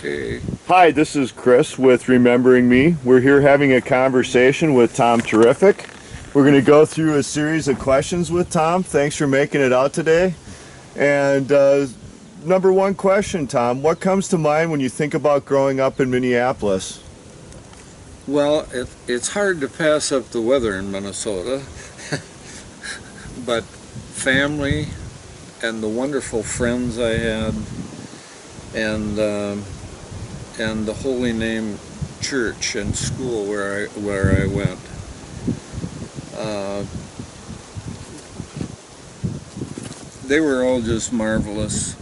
Okay. Hi, this is Chris with Remembering Me. We're here having a conversation with Tom Terrific. We're going to go through a series of questions with Tom. Thanks for making it out today. And number one question, Tom, what comes to mind when you think about growing up in Minneapolis? Well, it's hard to pass up the weather in Minnesota, but family and the wonderful friends I had, and the Holy Name Church and school where I went. They were all just marvelous.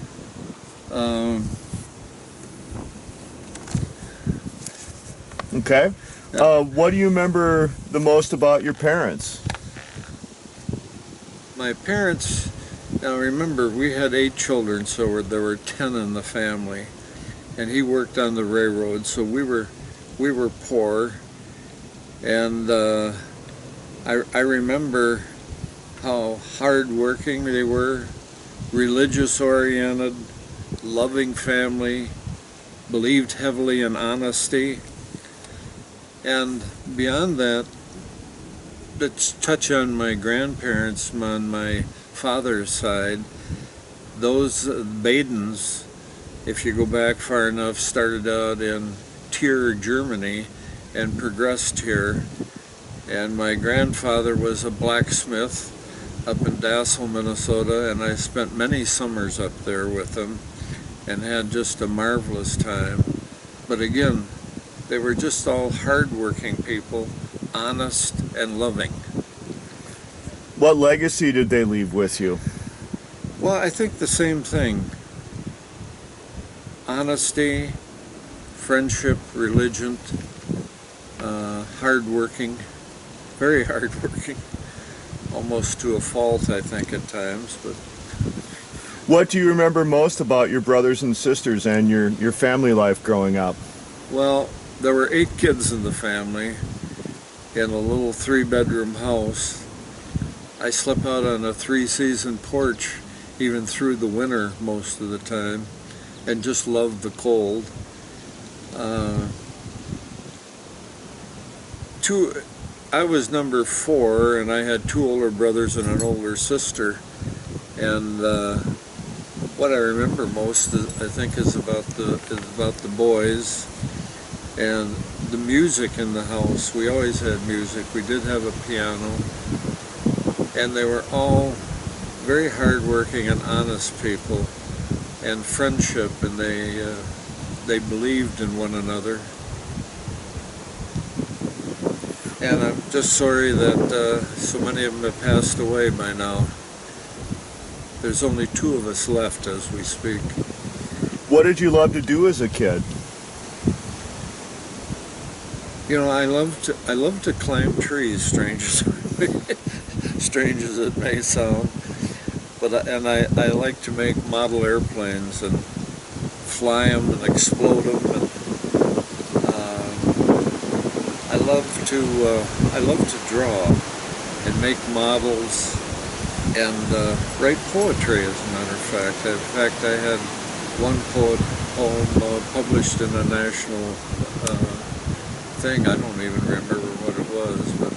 Okay. What do you remember the most about your parents? My parents, now remember, we had 8 children, so there were 10 in the family, and he worked on the railroad, so we were poor, and I remember how hard-working they were, religious-oriented, loving family, believed heavily in honesty, and beyond that, let's touch on my grandparents on my father's side. Those Badens, if you go back far enough, started out in Trier, Germany, and progressed here. And my grandfather was a blacksmith up in Dassel, Minnesota, and I spent many summers up there with him and had just a marvelous time. But again, they were just all hard-working people, honest and loving. What legacy did they leave with you? Well, I think the same thing. Honesty, friendship, religion, hard-working, very hard-working, almost to a fault, I think, at times. But What do you remember most about your brothers and sisters and your family life growing up? well, there were 8 kids in the family in a little 3-bedroom house. I slept out on a 3-season porch even through the winter most of the time, and just loved the cold. I was number 4, and I had 2 older brothers and an older sister. And what I remember most, I think, is about the boys and the music in the house. We always had music. We did have a piano, and they were all very hardworking and honest people, and friendship, and they believed in one another. And I'm just sorry that so many of them have passed away by now. There's only 2 of us left as we speak. What did you love to do as a kid? You know, I love to climb trees, strange as it may sound. But I like to make model airplanes and fly them and explode them. And I love to draw and make models and write poetry, as a matter of fact. In fact, I had one poem published in a national thing. I don't even remember what it was, but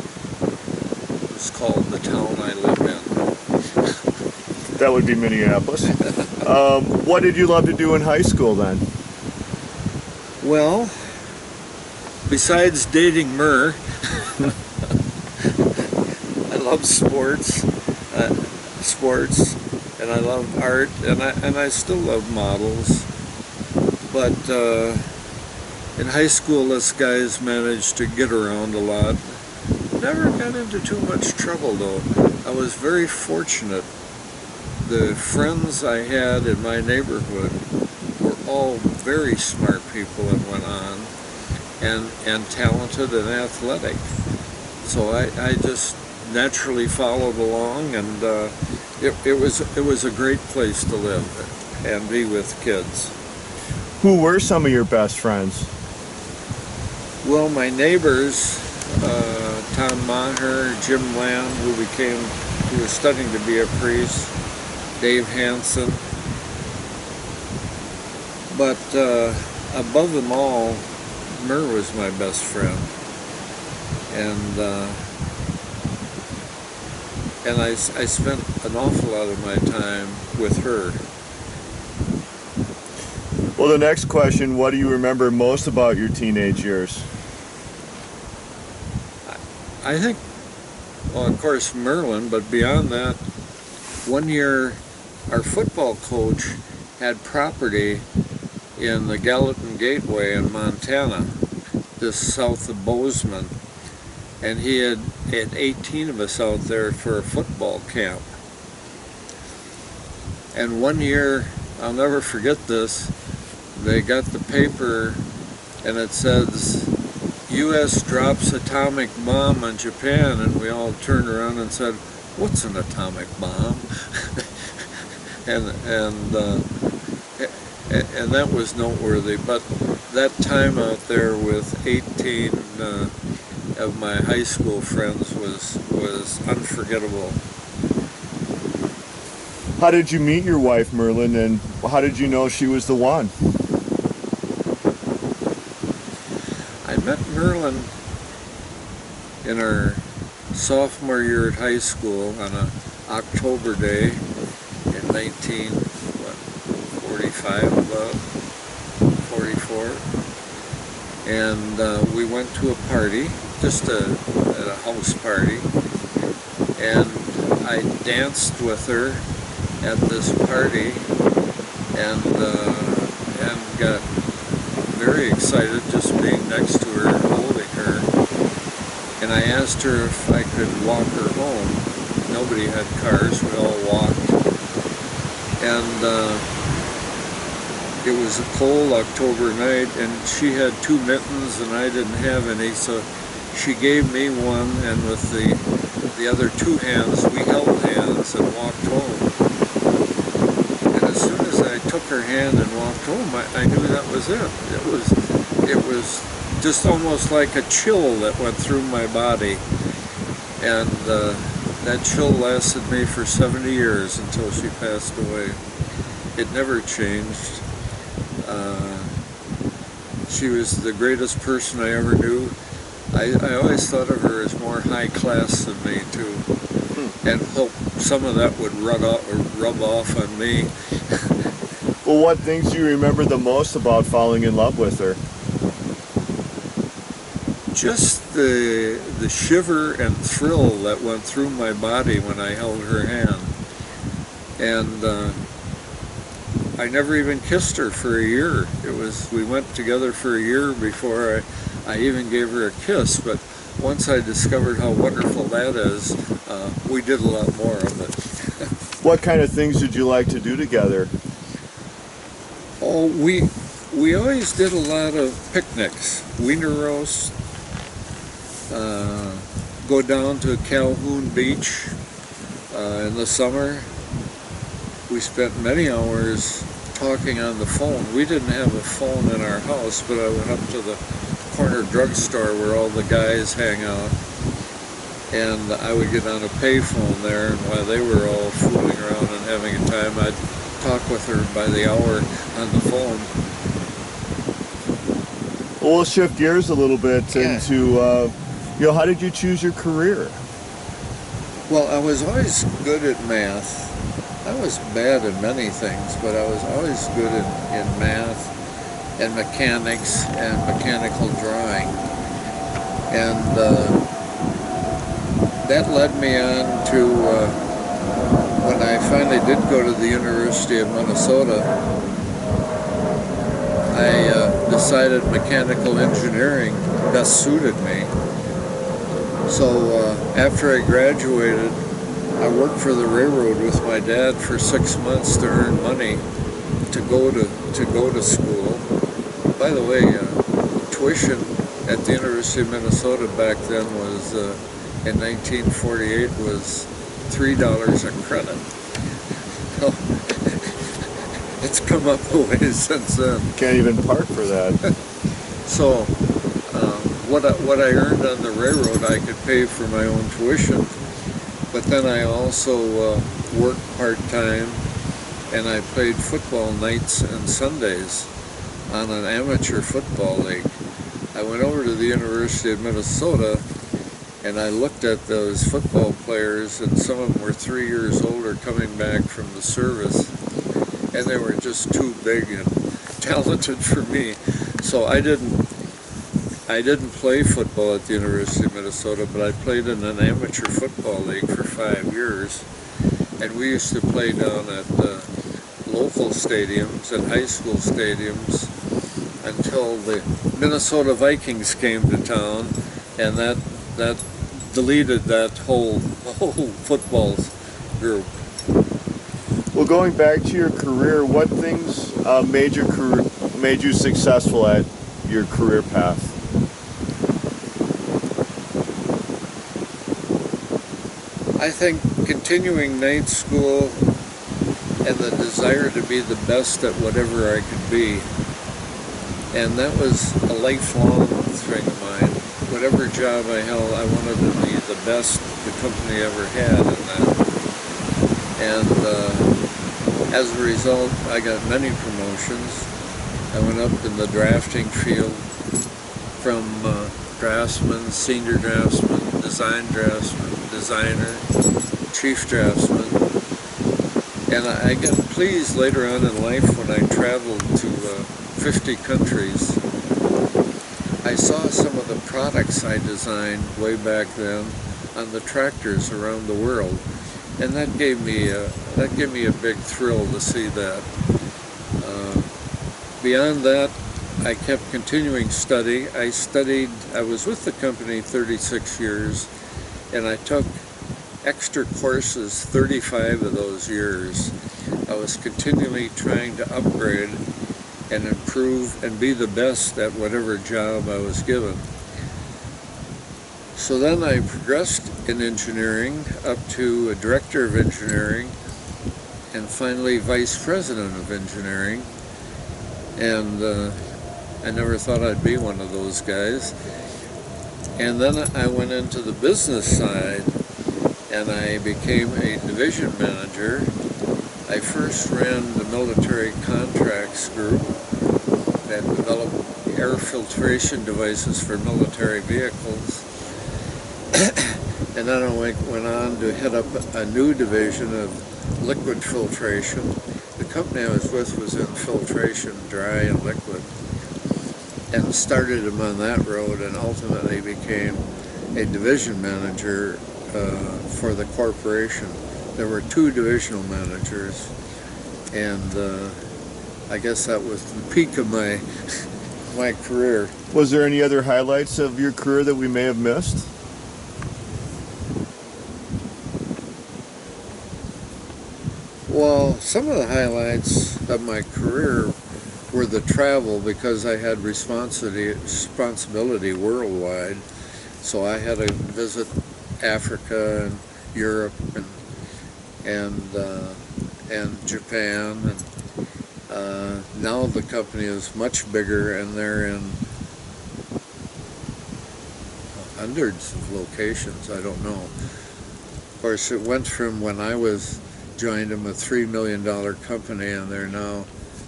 it was called "The Town I Live In." That would be Minneapolis. What did you love to do in high school then? Well, besides dating Myrrh, I love sports, and I love art, and I still love models. But in high school, us guys managed to get around a lot. Never got into too much trouble, though. I was very fortunate. The friends I had in my neighborhood were all very smart people and went on, and talented and athletic. So I just naturally followed along, and it was a great place to live and be with kids. Who were some of your best friends? Well, my neighbors, Tom Maher, Jim Lamb, who was studying to be a priest, Dave Hansen. But above them all, Mer was my best friend, and I spent an awful lot of my time with her. Well, the next question, what do you remember most about your teenage years? I think, well, of course, Merlin, but beyond that, one year our football coach had property in the Gallatin Gateway in Montana, just south of Bozeman, and he had 18 of us out there for a football camp. And one year, I'll never forget this, they got the paper and it says, U.S. drops atomic bomb on Japan, and we all turned around and said, what's an atomic bomb? and that was noteworthy. But that time out there with 18 of my high school friends was unforgettable. How did you meet your wife, Merlin, and how did you know she was the one? I met Merlin in our sophomore year at high school on an October day in 1945, about 44, and we went to a party, just a house party, and I danced with her at this party and got very excited just being next to her, holding her, and I asked her if I could walk her home. Nobody had cars, we all walked, and it was a cold October night, and she had 2 mittens and I didn't have any, so she gave me one, and with the other 2 hands we held hands and walked home. And as soon as I took her hand and walked home, I knew that was it. It was just almost like a chill that went through my body, and that chill lasted me for 70 years until she passed away. It never changed. She was the greatest person I ever knew. I always thought of her as more high class than me too, and hope some of that would rub off on me. Well, what things do you remember the most about falling in love with her? Just the shiver and thrill that went through my body when I held her hand. And I never even kissed her for a year. We went together for a year before I even gave her a kiss, but once I discovered how wonderful that is, we did a lot more of it. What kind of things did you like to do together? Oh, we always did a lot of picnics, wiener roast, go down to Calhoun Beach in the summer. We spent many hours talking on the phone. We didn't have a phone in our house, but I went up to the corner drugstore where all the guys hang out, and I would get on a payphone there, and while they were all fooling around and having a time, I'd talk with her by the hour on the phone. Well, we'll shift gears a little bit into, how did you choose your career? Well, I was always good at math. I was bad at many things, but I was always good in math and mechanics and mechanical drawing. And that led me on to, when I finally did go to the University of Minnesota, I decided mechanical engineering best suited me. So after I graduated, I worked for the railroad with my dad for 6 months to earn money to go to school. By the way, tuition at the University of Minnesota back then was in 1948 was $3 a credit. It's come up a ways since then. Can't even park for that. So what I earned on the railroad, I could pay for my own tuition. But then I also worked part-time, and I played football nights and Sundays. on an amateur football league. I went over to the University of Minnesota and I looked at those football players, and some of them were 3 years older coming back from the service, and they were just too big and talented for me. So I didn't play football at the University of Minnesota, but I played in an amateur football league for 5 years, and we used to play down at local stadiums and high school stadiums until the Minnesota Vikings came to town, and that deleted that whole football group. Well, going back to your career, what things made you successful at your career path? I think continuing night school and the desire to be the best at whatever I could be. And that was a lifelong thing of mine. Whatever job I held, I wanted to be the best the company ever had in that. And as a result, I got many promotions. I went up in the drafting field from draftsman, senior draftsman, designer, chief draftsman. And I got pleased later on in life when I traveled to 50 countries. I saw some of the products I designed way back then on the tractors around the world, and that gave me a big thrill to see that. Beyond that, I kept continuing study. I was with the company 36 years, and I took extra courses 35 of those years. I was continually trying to upgrade and improve and be the best at whatever job I was given. So then I progressed in engineering up to a director of engineering and finally vice president of engineering. And I never thought I'd be one of those guys. And then I went into the business side and I became a division manager. I first ran the military contracts group that developed air filtration devices for military vehicles. And then I went on to head up a new division of liquid filtration. The company I was with was in filtration, dry and liquid, and started him on that road and ultimately became a division manager for the corporation. There were 2 divisional managers, and I guess that was the peak of my career. Was there any other highlights of your career that we may have missed? Well, some of the highlights of my career were the travel, because I had responsibility worldwide. So I had to visit Africa and Europe and Japan, and now the company is much bigger and they're in hundreds of locations. I don't know. Of course, it went from when I joined them a $3 million company, and they're now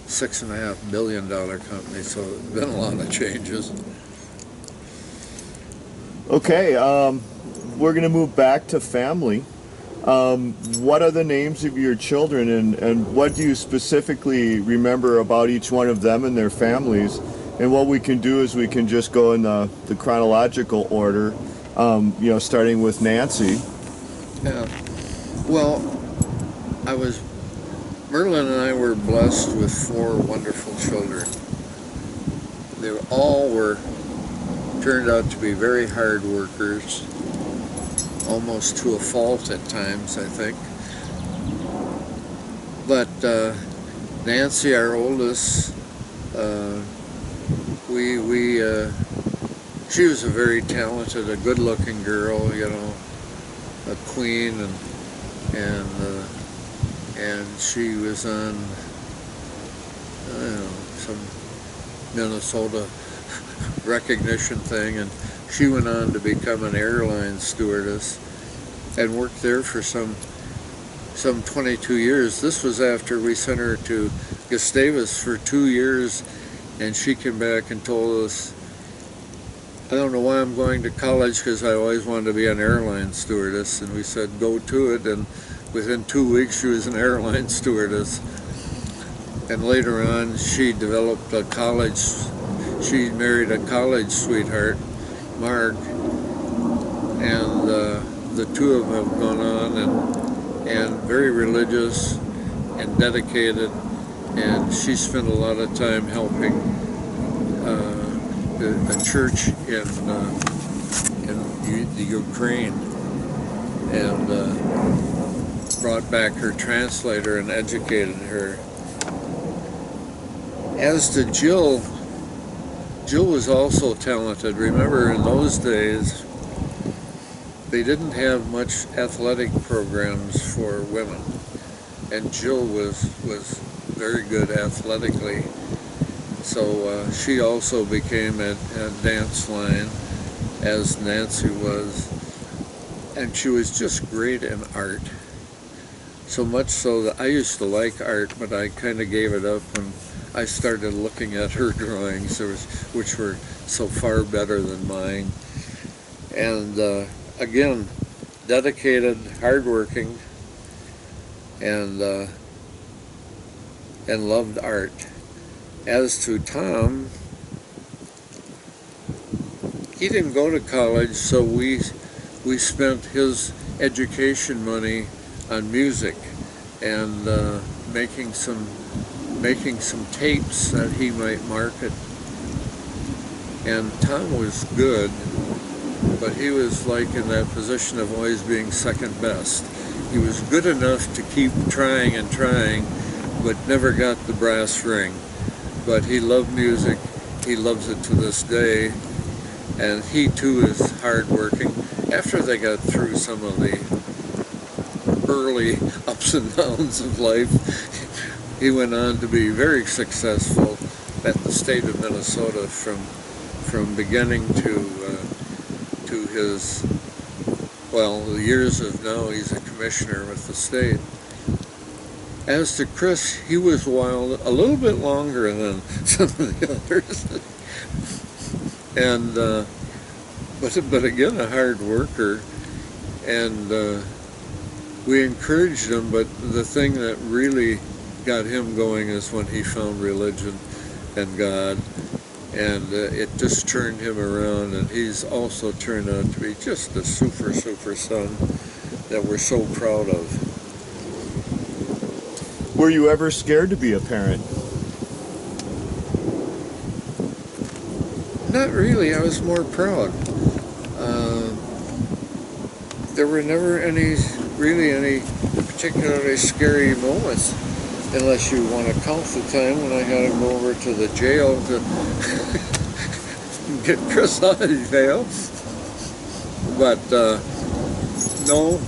$6.5 billion company. So there's been a lot of changes. Okay, we're going to move back to family. What are the names of your children, and what do you specifically remember about each one of them and their families? And what we can do is we can just go in the chronological order, starting with Nancy. Yeah. Well, Merlin and I were blessed with 4 wonderful children. They all turned out to be very hard workers, almost to a fault at times, I think. But Nancy, our oldest, she was a very talented, a good-looking girl, a queen, and she was on, some Minnesota recognition thing, and she went on to become an airline stewardess and worked there for some 22 years. This was after we sent her to Gustavus for 2 years and she came back and told us, I don't know why I'm going to college, because I always wanted to be an airline stewardess. And we said, go to it. And within 2 weeks, she was an airline stewardess. And later on, she developed a college, she married a college sweetheart, Mark. And the two of them have gone on and very religious and dedicated. And she spent a lot of time helping a church in the Ukraine, and brought back her translator and educated her. As to Jill, Jill was also talented. Remember, in those days, they didn't have much athletic programs for women, and Jill was very good athletically. So she also became a dance line, as Nancy was, and she was just great in art. So much so that I used to like art, but I kind of gave it up when I started looking at her drawings, which were so far better than mine. And again, dedicated, hardworking, and loved art. As to Tom, he didn't go to college, so we spent his education money on music and making some tapes that he might market. And Tom was good, but he was like in that position of always being second best. He was good enough to keep trying and trying, but never got the brass ring. But he loved music, he loves it to this day, and he too is hardworking. After they got through some of the early ups and downs of life, he went on to be very successful at the state of Minnesota from beginning to his, well, the years of now he's a commissioner with the state. As to Chris, he was wild a little bit longer than some of the others, and but again a hard worker, and we encouraged him. But the thing that really got him going is when he found religion and God, and it just turned him around. And he's also turned out to be just a super son that we're so proud of. Were you ever scared to be a parent? Not really. I was more proud. There were never any particularly scary moments, unless you want to count the time when I had to go over to the jail to get Chris out of jail. But no.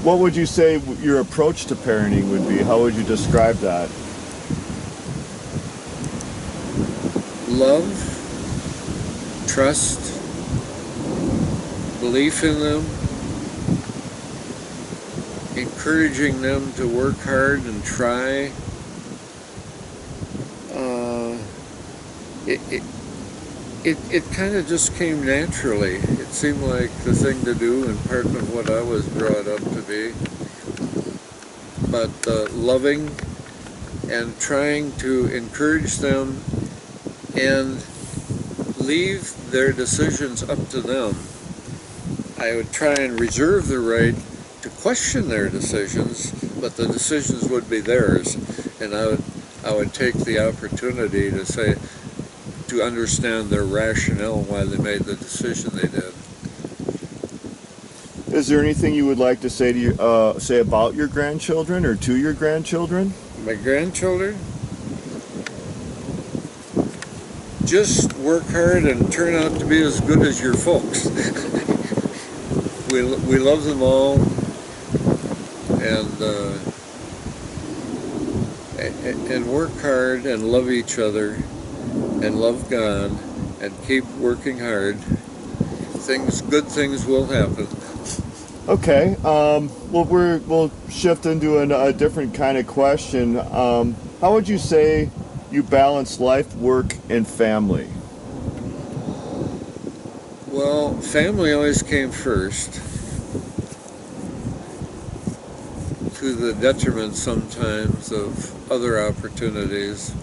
What would you say your approach to parenting would be? How would you describe that? Love, trust, belief in them, encouraging them to work hard and try. It kind of just came naturally. It seemed like the thing to do, and part of what I was brought up to be. But loving and trying to encourage them and leave their decisions up to them. I would try and reserve the right to question their decisions, but the decisions would be theirs, and I would take the opportunity to say, to understand their rationale why they made the decision they did. Is there anything you would like to say to say about your grandchildren or to your grandchildren? My grandchildren? Just work hard and turn out to be as good as your folks. we love them all, and work hard and love each other and love God and keep working hard. Good things will happen. Okay. Well, we'll shift into a different kind of question. How would you say you balance life, work, and family? Well, family always came first, to the detriment sometimes of other opportunities.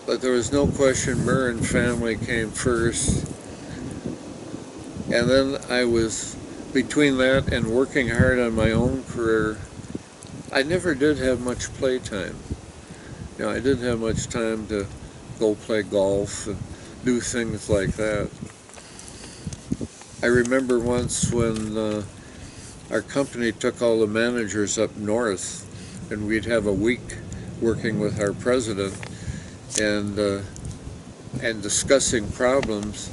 But there was no question Murr and family came first. And then I was, between that and working hard on my own career, I never did have much playtime. You know, I didn't have much time to go play golf and do things like that. I remember once when our company took all the managers up north, and we'd have a week working with our president and discussing problems.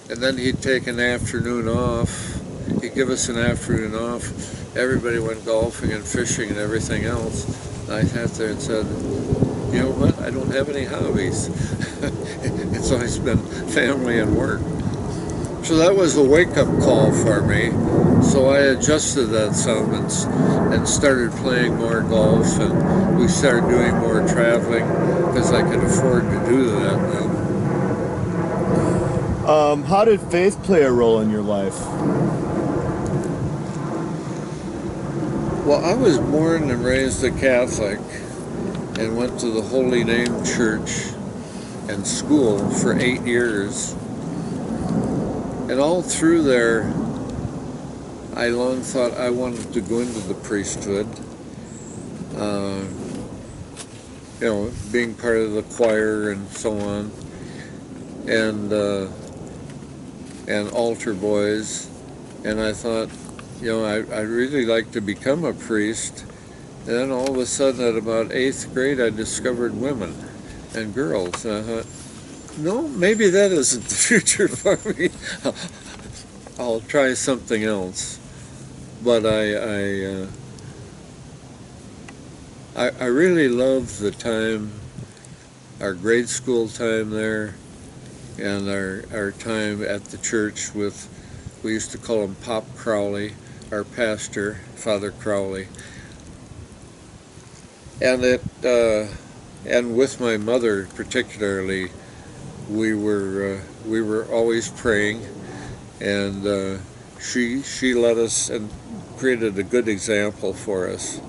And then he'd take an afternoon off. He'd give us an afternoon off. Everybody went golfing and fishing and everything else. And I sat there and said, you know what? I don't have any hobbies. It's always been family and work. So that was a wake-up call for me. So I adjusted that some and started playing more golf, and we started doing more traveling because I could afford to do that then. How did faith play a role in your life? Well, I was born and raised a Catholic and went to the Holy Name Church and school for 8 years. And all through there, I long thought I wanted to go into the priesthood. You know, being part of the choir and so on, and altar boys. And I thought, you know, I'd really like to become a priest. And then all of a sudden, at about 8th grade, I discovered women and girls. And I thought, no, maybe that isn't the future for me. I'll try something else. But I really loved the time, our grade school time there, and our time at the church with, we used to call him Pop Crowley, our pastor, Father Crowley. And and with my mother particularly, we were always praying, and she led us and created a good example for us.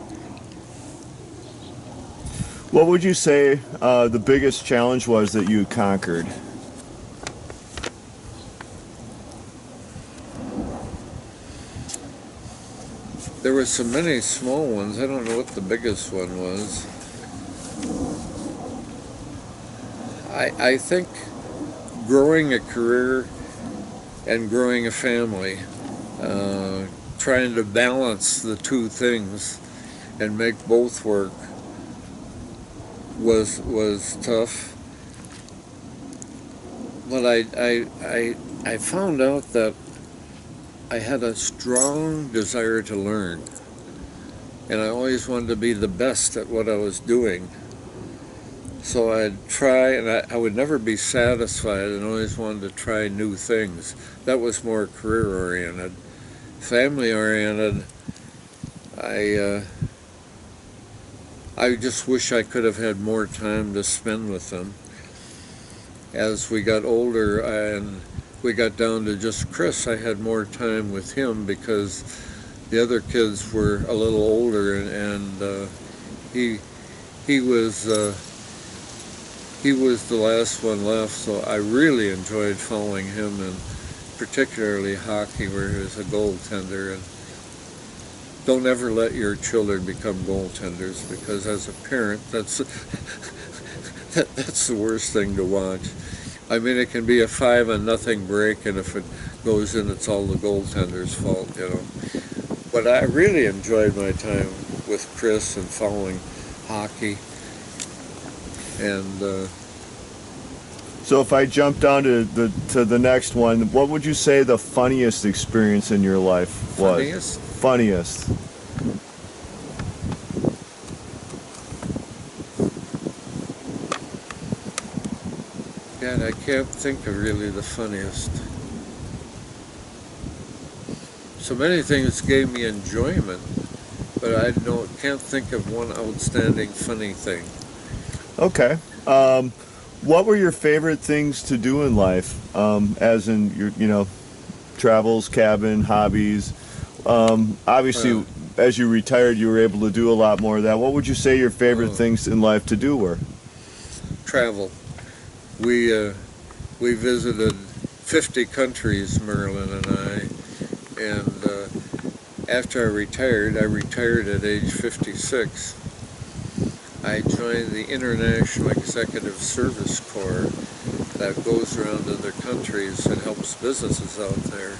What would you say the biggest challenge was that you conquered? There were so many small ones. I don't know what the biggest one was. I think growing a career and growing a family, trying to balance the two things and make both work was tough. But I found out that I had a strong desire to learn, and I always wanted to be the best at what I was doing. So I'd try, and I would never be satisfied, and always wanted to try new things. That was more career-oriented. Family-oriented, I just wish I could have had more time to spend with them. As we got older and we got down to just Chris, I had more time with him because the other kids were a little older, and he was the last one left. So I really enjoyed following him, and particularly hockey, where he was a goaltender. And don't ever let your children become goaltenders, because as a parent, that's the worst thing to watch. I mean, it can be a 5-0 break, and if it goes in, it's all the goaltender's fault, you know. But I really enjoyed my time with Chris and following hockey. And so if I jump down to the next one, what would you say the funniest experience in your life was? Funniest? Funniest. God, I can't think of really the funniest. So many things gave me enjoyment, but I can't think of one outstanding funny thing. Okay. What were your favorite things to do in life? As in your, travels, cabin, hobbies. Uh, Obviously, as you retired, you were able to do a lot more of that. What would you say your favorite uh, things in life to do were? Travel. We visited 50 countries, Merlin and I, and after I retired at age 56. I joined the International Executive Service Corps that goes around to other countries and helps businesses out there.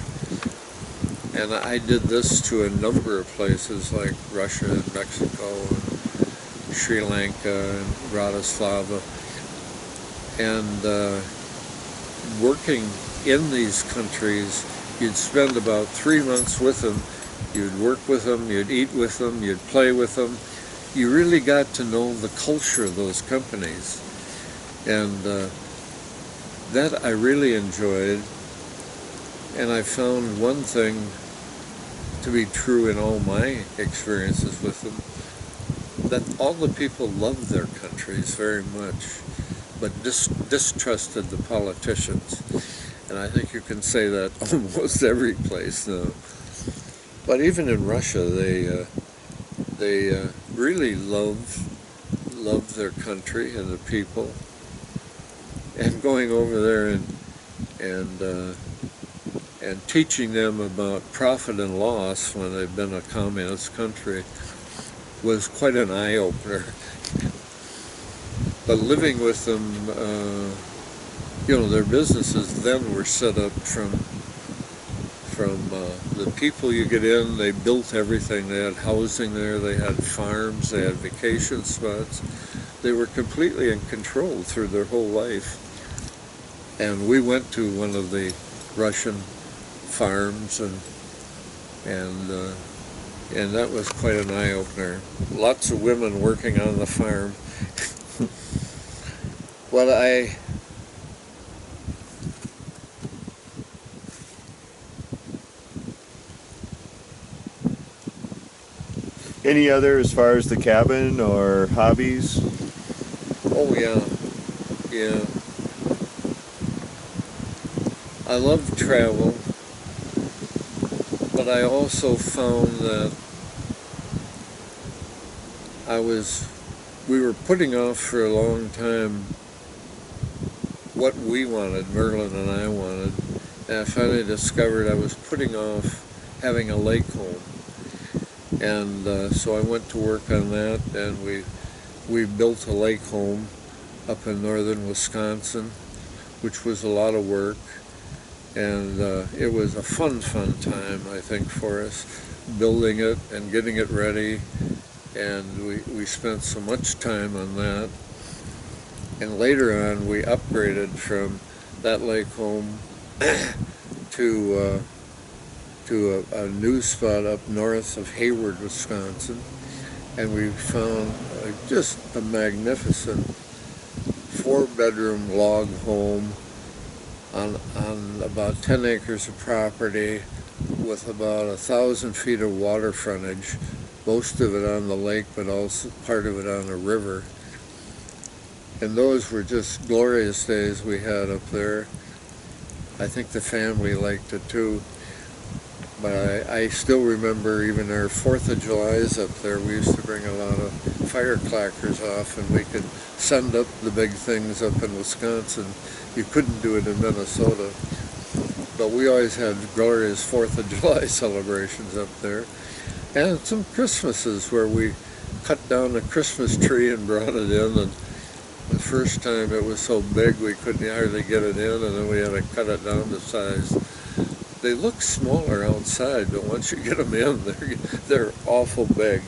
And I did this to a number of places like Russia and Mexico and Sri Lanka and Bratislava. And working in these countries, you'd spend about 3 months with them. You'd work with them, you'd eat with them, you'd play with them. You really got to know the culture of those companies. And that I really enjoyed. And I found one thing to be true in all my experiences with them, that all the people loved their countries very much, but distrusted the politicians. And I think you can say that almost every place now. But even in Russia, they really love their country and the people. And going over there and and teaching them about profit and loss when they've been a communist country was quite an eye-opener. But living with them, their businesses then were set up from the people you get in. They built everything. They had housing there, they had farms, they had vacation spots. They were completely in control through their whole life. And we went to one of the Russian farms, and that was quite an eye-opener. Lots of women working on the farm. What Any other as far as the cabin or hobbies? Oh yeah. I love travel, but I also found that we were putting off for a long time what we wanted, Merlin and I wanted, and I finally discovered I was putting off having a lake home. And so I went to work on that, and we built a lake home up in northern Wisconsin, which was a lot of work. And it was a fun time, I think, for us, building it and getting it ready. And we spent so much time on that. And later on, we upgraded from that lake home to a new spot up north of Hayward, Wisconsin. And we found just a magnificent 4-bedroom log home on about 10 acres of property with about 1,000 feet of water frontage, most of it on the lake, but also part of it on a river. And those were just glorious days we had up there. I think the family liked it too. But I still remember even our 4th of July's up there. We used to bring a lot of firecrackers off, and we could send up the big things up in Wisconsin. You couldn't do it in Minnesota. But we always had glorious 4th of July celebrations up there. And some Christmases where we cut down a Christmas tree and brought it in. And the first time it was so big we couldn't hardly get it in, and then we had to cut it down to size. They look smaller outside, but once you get them in, they're awful big.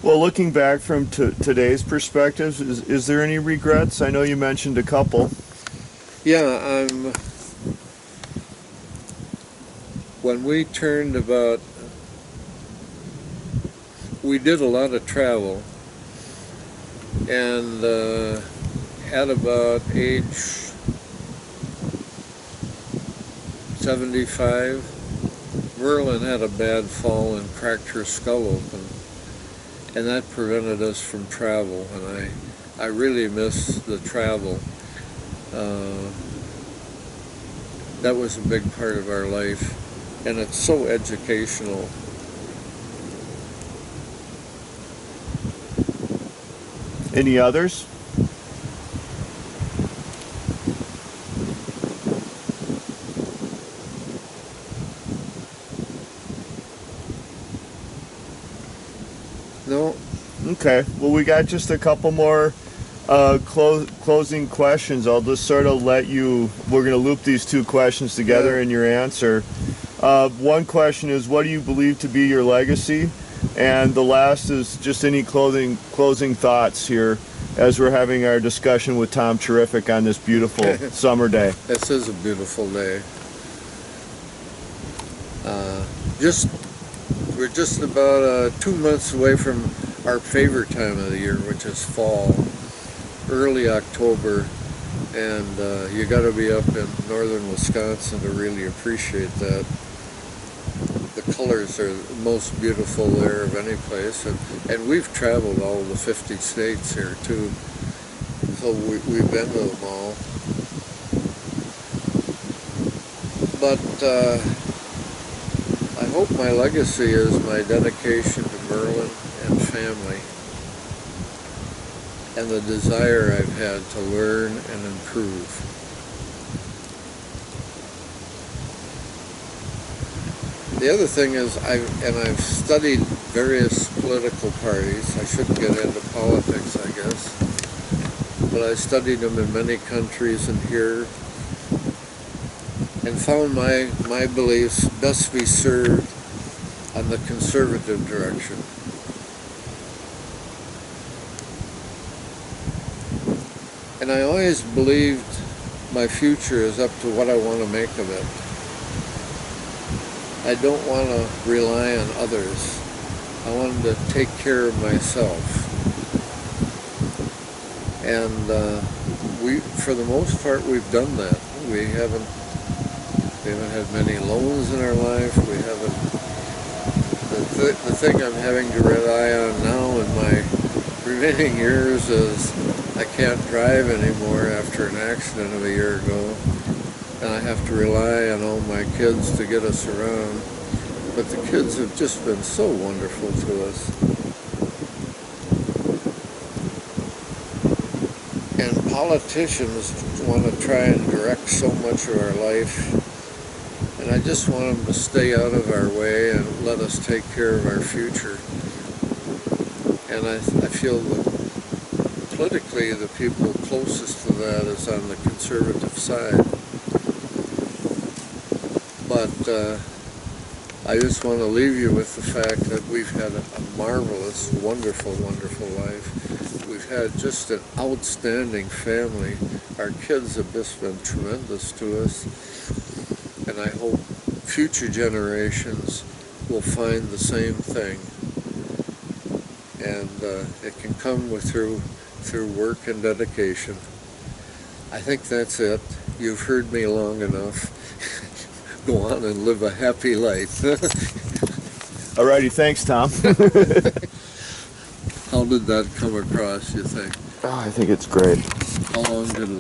Well, looking back from today's perspective, is there any regrets? I know you mentioned a couple. Yeah, when we turned about, we did a lot of travel, and at about age 75, Merlin had a bad fall and cracked her skull open. and that prevented us from travel, and I really miss the travel. That was a big part of our life, and it's so educational. Any others? No. Okay, well, we got just a couple more closing questions. I'll just sort of let you, we're going to loop these two questions together in your answer. One question is, what do you believe to be your legacy? And the last is just any closing thoughts here as we're having our discussion with Tom Terrific on this beautiful summer day. This is a beautiful day. Just We're just about 2 months away from our favorite time of the year, which is fall, early October, and you got to be up in northern Wisconsin to really appreciate that. The colors are most beautiful there of any place, and we've traveled all the 50 states here too, so we've been to them all. But I hope my legacy is my dedication to Merlin and family, and the desire I've had to learn and improve. The other thing is, I've studied various political parties. I shouldn't get into politics, I guess, but I studied them in many countries and here, and found my beliefs best be served on the conservative direction. And I always believed my future is up to what I want to make of it. I don't want to rely on others. I wanted to take care of myself. And for the most part, we've done that. We haven't had many loans in our life. We haven't. The thing I'm having to rely on now in my remaining years is I can't drive anymore after an accident of a year ago, and I have to rely on all my kids to get us around. But the kids have just been so wonderful to us. And politicians want to try and direct so much of our life, and I just want them to stay out of our way and let us take care of our future. And I feel that politically the people closest to that is on the conservative side. But I just want to leave you with the fact that we've had a marvelous, wonderful, wonderful life. We've had just an outstanding family. Our kids have just been tremendous to us. And I hope future generations will find the same thing. And it can come through work and dedication. I think that's it. You've heard me long enough. Go on and live a happy life. Alrighty, thanks, Tom. How did that come across, you think? Oh, I think it's great. How long did it